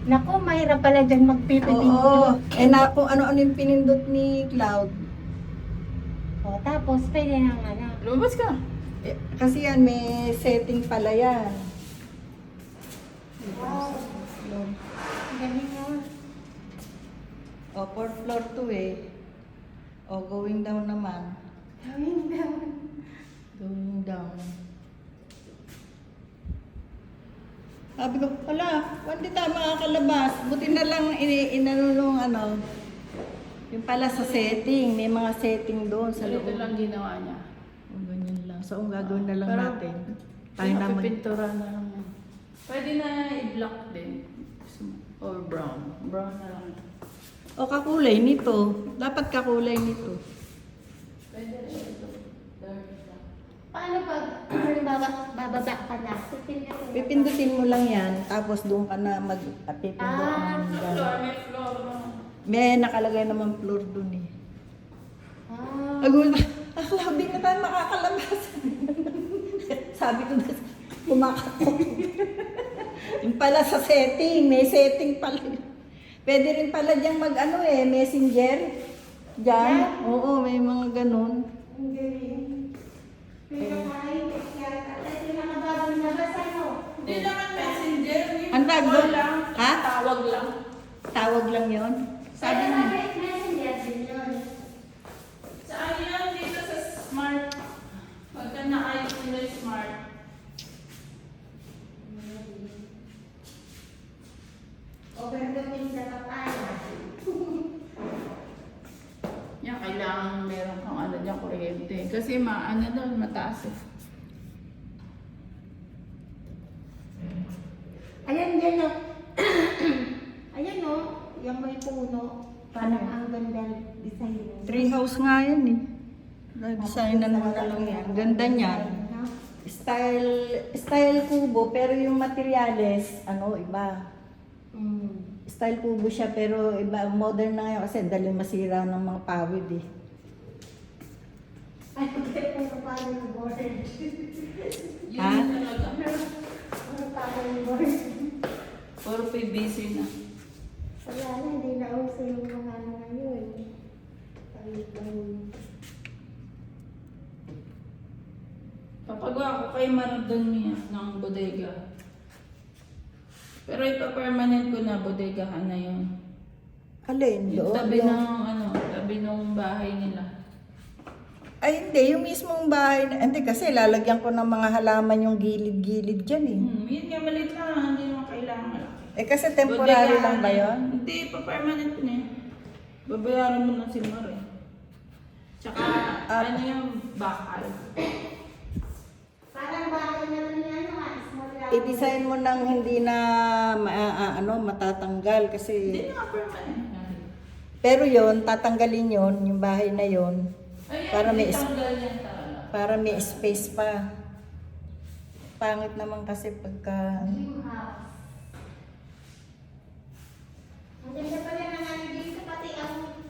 Naku, mahirap pala dyan magpipindot. Oo. Eh na kung ano-ano yung pinindot ni Cloud. O, tapos pwede nang ano. Lumabas ka. Eh, kasi yan, may setting pala yan. Wow. Galing mo. O, 4th floor to eh. O, going down naman. Gawin daw. Going down. Sabi ko, wala, hindi tayo makakalabas. Buti na lang inanunong ano. Yung pala sa setting, may mga setting doon sa loob. Ito lang ginawa niya. O, ganyan lang. So, ang gagawin na lang Pero, natin. Tayo naman. Pintura na lang. Pwede na i-block din. Or brown. Brown na lang. O, kakulay nito. Dapat kakulay nito. Pwede rin ito. Dark black. Paano pag bababa ka na? Pipindutin mo lang yan, tapos doon ka na mag-pipindot ng Floor, may floor na. May nakalagay naman floor doon eh. Ah. Agul, hindi na tayo makakalabas. Sabi ko na, kumakatok. Yung pala sa setting, may setting pala. Pwede rin pala diyang mag-ano eh, messenger. Diyan. Oo, may mga ganun. Ang galing. Pero kahit yata, kasi nakababang labas ano? Hindi naman messenger. Ang tawag doon? lang. Ha? Tawag lang. Tawag lang yon. Sabi Pero niya. bakit messenger din yun? Saan yan? Dito sa smart. Pagka na-ayos nila yung smart. Overlooking sa papaya. Yan, kailangan meron kang ano dyan, kuryente. Kasi ano doon, mataas eh. Ayan dyan o. Ayan o. Yung may puno. Parang ang ganda design. Tree house nga yan eh. Designan mo na lang yan. Ganda niyan. Style kubo, pero yung materials, ano, iba. Mm. Style kubo siya, pero iba. Modern na ngayon kasi daling masira ng mga pawid eh. Ay, okay. Pero parang yung board. Yun Ha? talaga. Pero parang yung board. Puro PVC na. Wala na, hindi na uso yung mga ano ngayon. Papagawa ko kay Maradona ng bodega. Pero ito permanent ko na bodegahan na yun. Alin? Yung Doon? tabi Yung- ng tabi ng bahay nila. Ay hindi, yung mismong bahay. Hindi kasi lalagyan ko ng mga halaman yung gilid-gilid dyan eh. Yun nga maliit lang, hindi naman kailangan malaki. Eh kasi temporary Bodegahan lang ba na yun? Hindi, pa permanent na yun. Babayaran mo na si Mar eh. Tsaka ano yung bakal. Parang bahay na rin yan, small lang. I-design mo nang hindi na matatanggal Hindi kasi na permanent. pero yon tatanggalin yon yung bahay na yon Ayun, para may tanggal yan talaga. para may space pa. Pangit naman kasi pagka Yung house. Ang ganda pala ng ano dito.